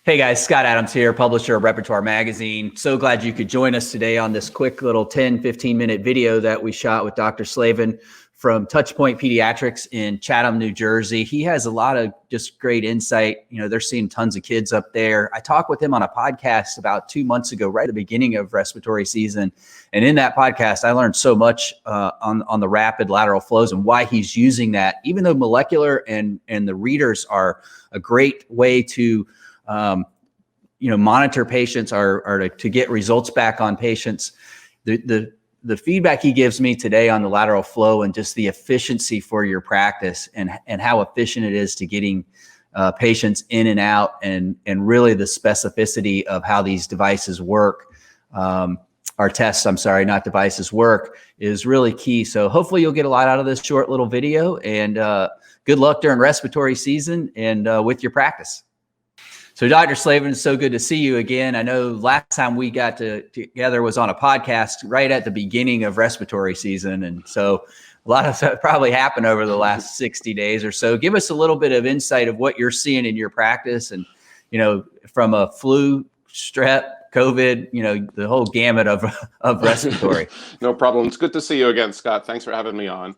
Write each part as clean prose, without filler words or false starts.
Hey guys, Scott Adams here, publisher of Repertoire Magazine. So glad you could join us today on this quick little 10-15 minute video that we shot with Dr. Slavin from Touchpoint Pediatrics in Chatham, New Jersey. He has a lot of just great insight. You know, they're seeing tons of kids up there. I talked with him on a podcast about 2 months ago, right at the beginning of respiratory season. And in that podcast, I learned so much on the rapid lateral flows and why he's using that, even though molecular and the readers are a great way to monitor patients or to get results back on patients. The feedback he gives me today on the lateral flow and just the efficiency for your practice and how efficient it is to getting patients in and out and really the specificity of how these devices work, our tests, I'm sorry, not devices work, is really key. So hopefully you'll get a lot out of this short little video, and good luck during respiratory season and with your practice. So Dr. Slavin, it's so good to see you again. I know last time we got together was on a podcast right at the beginning of respiratory season. And so a lot of stuff probably happened over the last 60 days or so. Give us a little bit of insight of what you're seeing in your practice and, from a flu, strep, COVID, the whole gamut of respiratory. No problem. It's good to see you again, Scott. Thanks for having me on.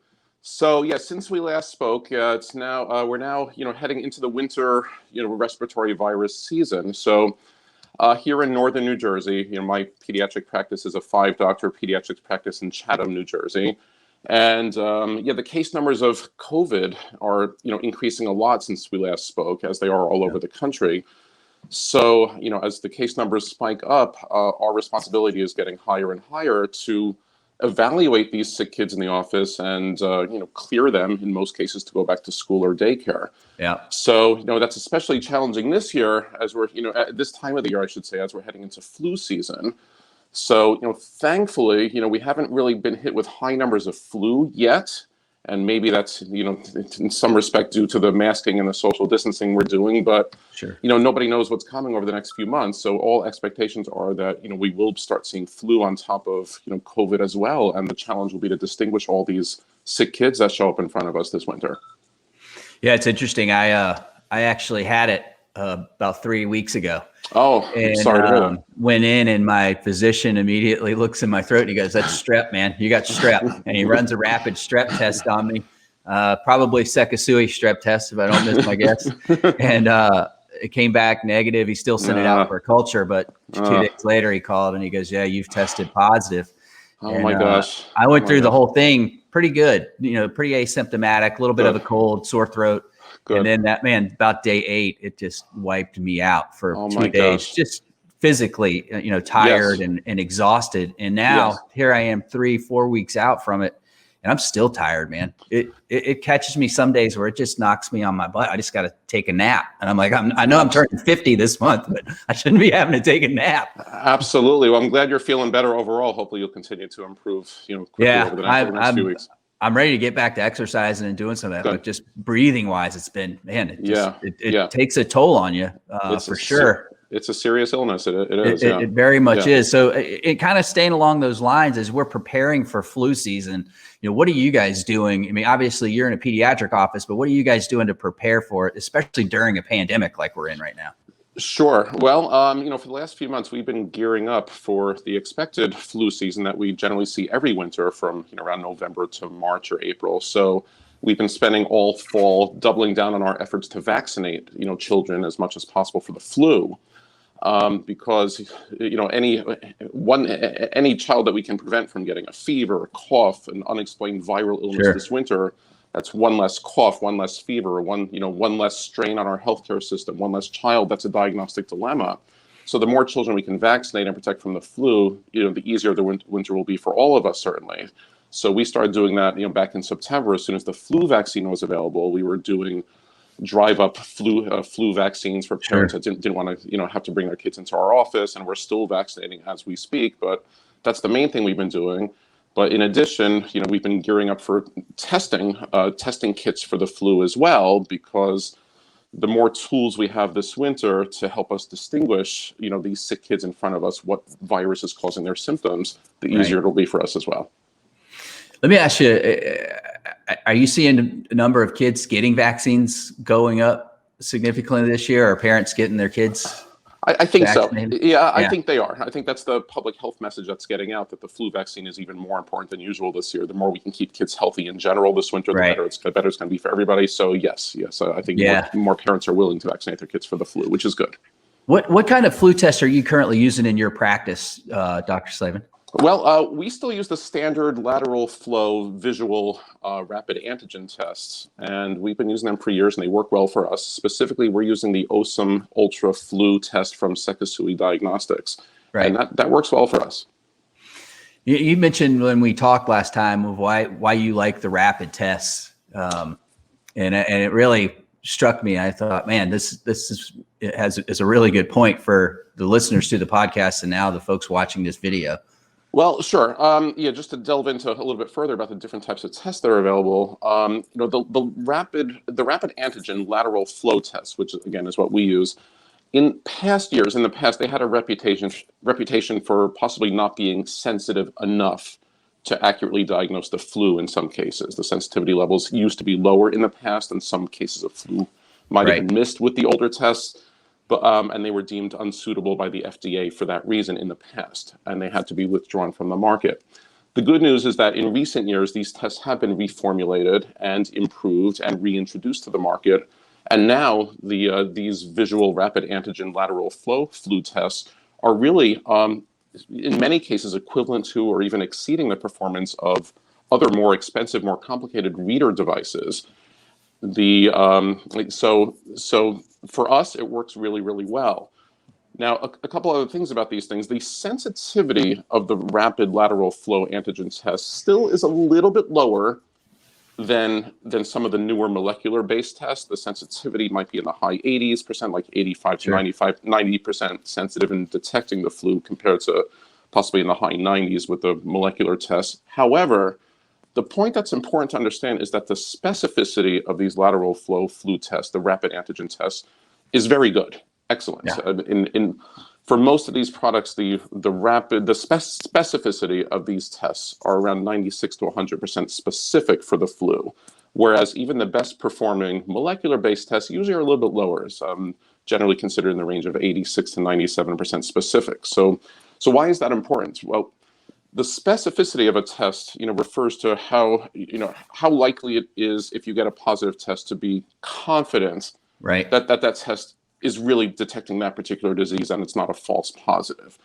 So yeah, since we last spoke, it's now we're now heading into the winter respiratory virus season. So here in northern New Jersey, my pediatric practice is a 5-doctor pediatrics practice in Chatham, New Jersey, and the case numbers of COVID are increasing a lot since we last spoke, as they are all over the country. So as the case numbers spike up, our responsibility is getting higher and higher to evaluate these sick kids in the office and clear them in most cases to go back to school or daycare. Yeah. So that's especially challenging this year as we're at this time of the year, I should say, as we're heading into flu season. So thankfully we haven't really been hit with high numbers of flu yet. And maybe that's, in some respect due to the masking and the social distancing we're doing, but sure, nobody knows what's coming over the next few months. So all expectations are that, we will start seeing flu on top of, COVID as well. And the challenge will be to distinguish all these sick kids that show up in front of us this winter. Yeah, it's interesting. I actually had it about 3 weeks ago. Oh, and, sorry to hear that. Went in and my physician immediately looks in my throat and he goes, "That's strep, man. You got strep." And he runs a rapid strep test on me, probably Sekisui strep test if I don't miss my guess. And it came back negative. He still sent it out for a culture, but 2 days later he called and he goes, "Yeah, you've tested positive." Oh my gosh. I went through the whole thing pretty good, pretty asymptomatic, a little bit of a cold, sore throat. Good. And then about day 8, it just wiped me out for 2 days, just physically, tired and exhausted. And now here I am 3-4 weeks out from it, and I'm still tired, man. It catches me some days where it just knocks me on my butt. I just got to take a nap. And I'm like, I know I'm turning 50 this month, but I shouldn't be having to take a nap. Absolutely. Well, I'm glad you're feeling better overall. Hopefully you'll continue to improve, quickly over the next few weeks. I'm ready to get back to exercising and doing some of that, but just breathing wise, it's been, man, it takes a toll on you for sure. It's a serious illness. It is. It very much is. So it kind of staying along those lines as we're preparing for flu season. What are you guys doing? I mean, obviously you're in a pediatric office, but what are you guys doing to prepare for it, especially during a pandemic like we're in right now? Sure. Well, for the last few months, we've been gearing up for the expected flu season that we generally see every winter from around November to March or April. So we've been spending all fall doubling down on our efforts to vaccinate, children as much as possible for the flu, because any child that we can prevent from getting a fever, a cough, an unexplained viral illness this winter. That's one less cough, one less fever, one less strain on our healthcare system, one less child. That's a diagnostic dilemma. So the more children we can vaccinate and protect from the flu, the easier the winter will be for all of us, certainly. So we started doing that, back in September. As soon as the flu vaccine was available, we were doing drive-up flu vaccines for parents that didn't want to, have to bring their kids into our office, and we're still vaccinating as we speak. But that's the main thing we've been doing. But in addition, we've been gearing up for testing kits for the flu as well, because the more tools we have this winter to help us distinguish, these sick kids in front of us, what virus is causing their symptoms, the easier it'll be for us as well. Let me ask you, are you seeing the number of kids getting vaccines going up significantly this year? Are parents getting their kids I think so. vaccinated? Yeah, I Yeah, think they are. I think that's the public health message that's getting out, that the flu vaccine is even more important than usual this year. The more we can keep kids healthy in general this winter, the right. better it's going to be for everybody. So yes, I think Yeah. more parents are willing to vaccinate their kids for the flu, which is good. What kind of flu test are you currently using in your practice, Dr. Slavin? Well, we still use the standard lateral flow visual rapid antigen tests, and we've been using them for years, and they work well for us. Specifically, we're using the OSIM Ultra Flu test from Sekisui Diagnostics, Right. and that works well for us. You mentioned when we talked last time of why you like the rapid tests, and it really struck me. I thought, man, this is a really good point for the listeners to the podcast, and now the folks watching this video. Well, sure. Just to delve into a little bit further about the different types of tests that are available. The rapid antigen lateral flow test, which again is what we use. In the past, they had a reputation for possibly not being sensitive enough to accurately diagnose the flu in some cases. The sensitivity levels used to be lower in the past, and some cases of flu might have been missed with the older tests. But and they were deemed unsuitable by the FDA for that reason in the past, and they had to be withdrawn from the market. The good news is that in recent years, these tests have been reformulated and improved and reintroduced to the market. And now these visual rapid antigen lateral flow flu tests are really, in many cases, equivalent to or even exceeding the performance of other more expensive, more complicated reader devices. So for us, it works really, really well. Now, a couple other things about these things. The sensitivity of the rapid lateral flow antigen test still is a little bit lower than some of the newer molecular-based tests. The sensitivity might be in the high 80s%, like 85 to 90% sensitive in detecting the flu, compared to possibly in the high 90s with the molecular tests. However, the point that's important to understand is that the specificity of these lateral flow flu tests, the rapid antigen tests, is very good, excellent. Yeah. For most of these products, the specificity of these tests are around 96 to 100% specific for the flu, whereas even the best performing molecular-based tests usually are a little bit lower, generally considered in the range of 86 to 97% specific. So why is that important? Well, the specificity of a test, refers to how likely it is, if you get a positive test, to be confident that test is really detecting that particular disease and it's not a false positive.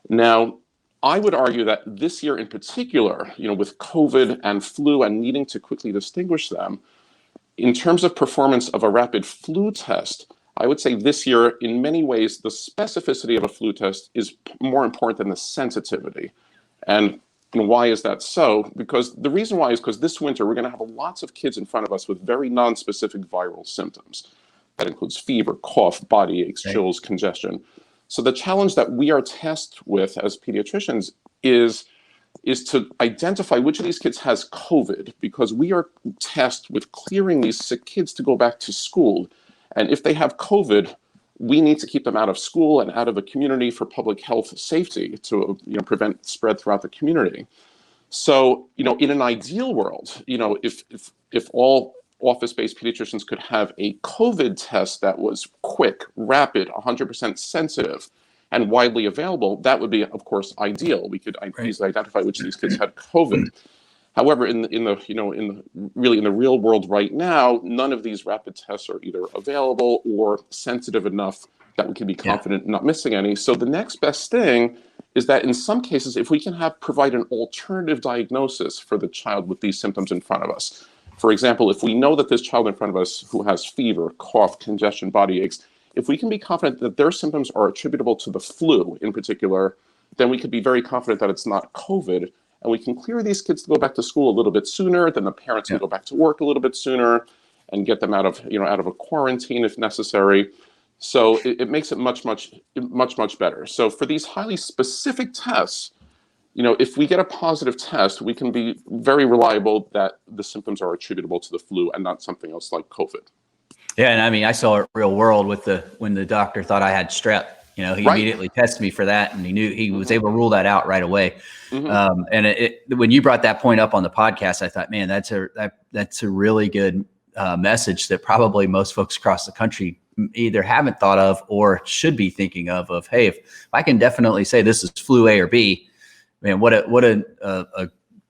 Now, I would argue that this year in particular, with COVID and flu and needing to quickly distinguish them, in terms of performance of a rapid flu test, I would say this year, in many ways, the specificity of a flu test is more important than the sensitivity. And why is that so? Because the reason why is because this winter, we're going to have lots of kids in front of us with very non-specific viral symptoms. That includes fever, cough, body aches, chills, congestion. So the challenge that we are tasked with as pediatricians is to identify which of these kids has COVID, because we are tasked with clearing these sick kids to go back to school. And if they have COVID, we need to keep them out of school and out of the community for public health safety to prevent spread throughout the community. So, in an ideal world, if all office-based pediatricians could have a COVID test that was quick, rapid, 100% sensitive, and widely available, that would be, of course, ideal. We could easily identify which of these kids had COVID. However, in the real world right now, none of these rapid tests are either available or sensitive enough that we can be confident in not missing any. So the next best thing is that in some cases, if we can provide an alternative diagnosis for the child with these symptoms in front of us. For example, if we know that this child in front of us who has fever, cough, congestion, body aches, if we can be confident that their symptoms are attributable to the flu in particular, then we could be very confident that it's not COVID. And we can clear these kids to go back to school a little bit sooner, then the parents can go back to work a little bit sooner and get them out of a quarantine if necessary. So it makes it much better. So for these highly specific tests, if we get a positive test, we can be very reliable that the symptoms are attributable to the flu and not something else like COVID. Yeah, and I mean, I saw it real world when the doctor thought I had strep. He immediately tested me for that, and he was able to rule that out right away. Mm-hmm. And when you brought that point up on the podcast, I thought, man, that's a really good message that probably most folks across the country either haven't thought of or should be thinking of, hey, if I can definitely say this is flu A or B, man,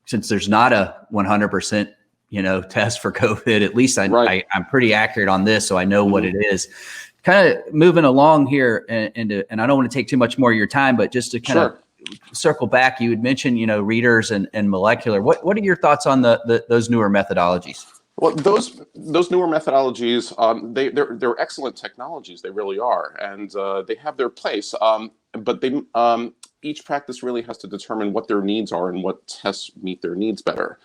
since there's not a 100%, test for COVID, at least I'm pretty accurate on this. So I know what it is. Kind of moving along here, and I don't want to take too much more of your time, but just to kind of circle back, you had mentioned, readers and molecular. What are your thoughts on those newer methodologies? Well, those newer methodologies, they're excellent technologies. They really are, and they have their place. But each practice really has to determine what their needs are and what tests meet their needs better.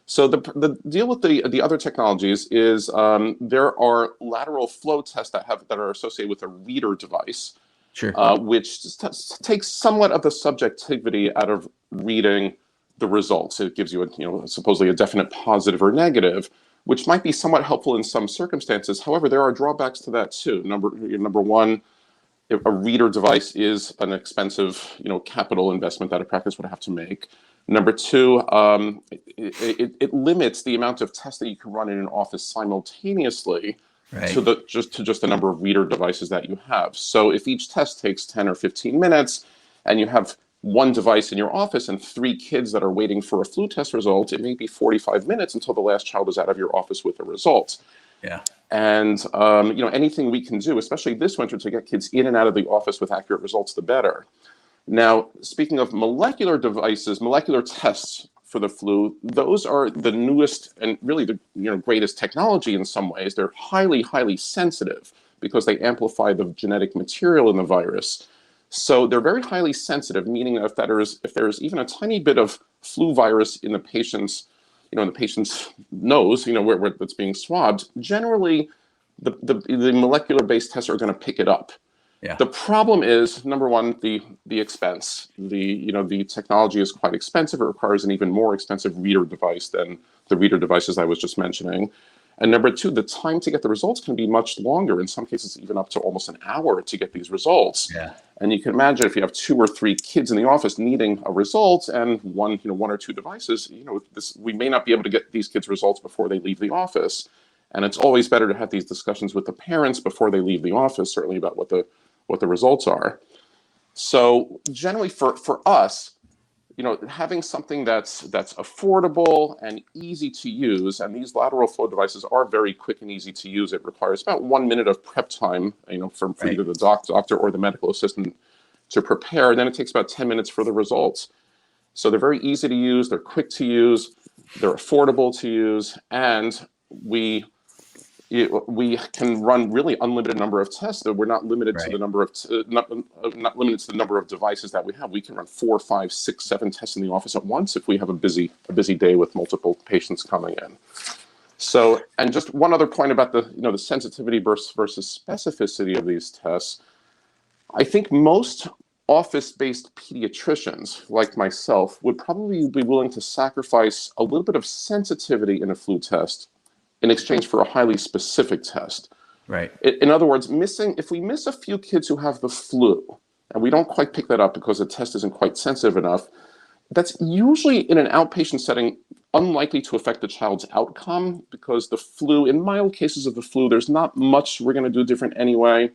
So the deal with the other technologies is there are lateral flow tests that are associated with a reader device, which just takes somewhat of the subjectivity out of reading the results. It gives you supposedly a definite positive or negative, which might be somewhat helpful in some circumstances. However, there are drawbacks to that too. Number one, a reader device is an expensive, capital investment that a practice would have to make. Number two, it limits the amount of tests that you can run in an office simultaneously to just the number of reader devices that you have. So if each test takes 10 or 15 minutes and you have one device in your office and 3 kids that are waiting for a flu test result, it may be 45 minutes until the last child is out of your office with a result. Yeah. And anything we can do, especially this winter, to get kids in and out of the office with accurate results, the better. Now, speaking of molecular devices, molecular tests for the flu, those are the newest and really the greatest technology in some ways. They're highly, highly sensitive because they amplify the genetic material in the virus. So they're very highly sensitive, meaning that if there's even a tiny bit of flu virus in the patient's nose, where it's being swabbed, generally the molecular-based tests are going to pick it up. Yeah. The problem is, number one, the expense. The technology is quite expensive. It requires an even more expensive reader device than the reader devices I was just mentioning. And number two, the time to get the results can be much longer. In some cases, even up to almost an hour to get these results. Yeah. And you can imagine if you have 2 or 3 kids in the office needing a result and one or 2 devices, we may not be able to get these kids results before they leave the office. And it's always better to have these discussions with the parents before they leave the office, certainly about what the results are. So generally for us, having something that's affordable and easy to use, and these lateral flow devices are very quick and easy to use. It requires about 1 minute of prep time, for either the doctor or the medical assistant to prepare. And then it takes about 10 minutes for the results. So they're very easy to use. They're quick to use. They're affordable to use, and we can run really unlimited number of tests. We're not limited to the number of not limited to the number of devices that we have. We can run 4, 5, 6, 7 tests in the office at once if we have a busy day with multiple patients coming in. So, and just one other point about the sensitivity versus specificity of these tests. I think most office-based pediatricians like myself would probably be willing to sacrifice a little bit of sensitivity in a flu test in exchange for a highly specific test. Right. In other words, if we miss a few kids who have the flu, and we don't quite pick that up because the test isn't quite sensitive enough, that's usually in an outpatient setting unlikely to affect the child's outcome, because the flu, in mild cases of the flu, there's not much we're going to do different anyway.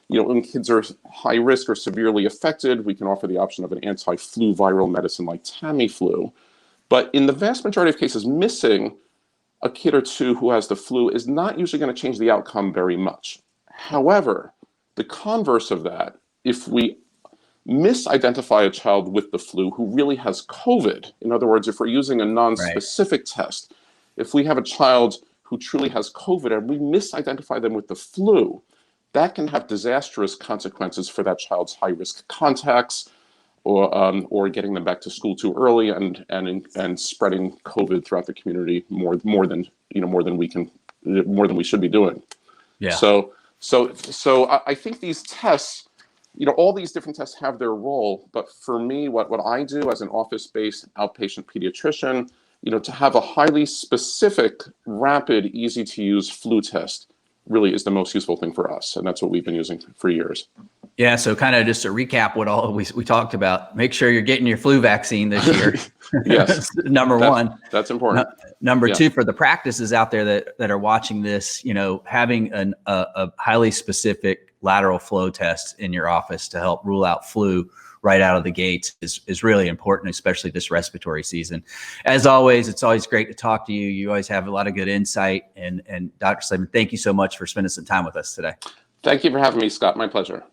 When kids are high risk or severely affected, we can offer the option of an anti-flu viral medicine like Tamiflu. But in the vast majority of cases, missing a kid or 2 who has the flu is not usually going to change the outcome very much. However, the converse of that, if we misidentify a child with the flu who really has COVID, in other words, if we're using a non-specific test, if we have a child who truly has COVID and we misidentify them with the flu, that can have disastrous consequences for that child's high-risk contacts, or getting them back to school too early and spreading COVID throughout the community more than we should be doing. Yeah. So I think these tests, all these different tests have their role, but for me, what I do as an office-based outpatient pediatrician, to have a highly specific, rapid, easy-to-use flu test really is the most useful thing for us, and that's what we've been using for years. Yeah. So kind of just to recap what all we talked about, make sure you're getting your flu vaccine this year. Yes. Number one. That's important. Number two, for the practices out there that are watching this, having a highly specific lateral flow test in your office to help rule out flu right out of the gates is really important, especially this respiratory season. As always, it's always great to talk to you. You always have a lot of good insight. And Dr. Slavin, thank you so much for spending some time with us today. Thank you for having me, Scott. My pleasure.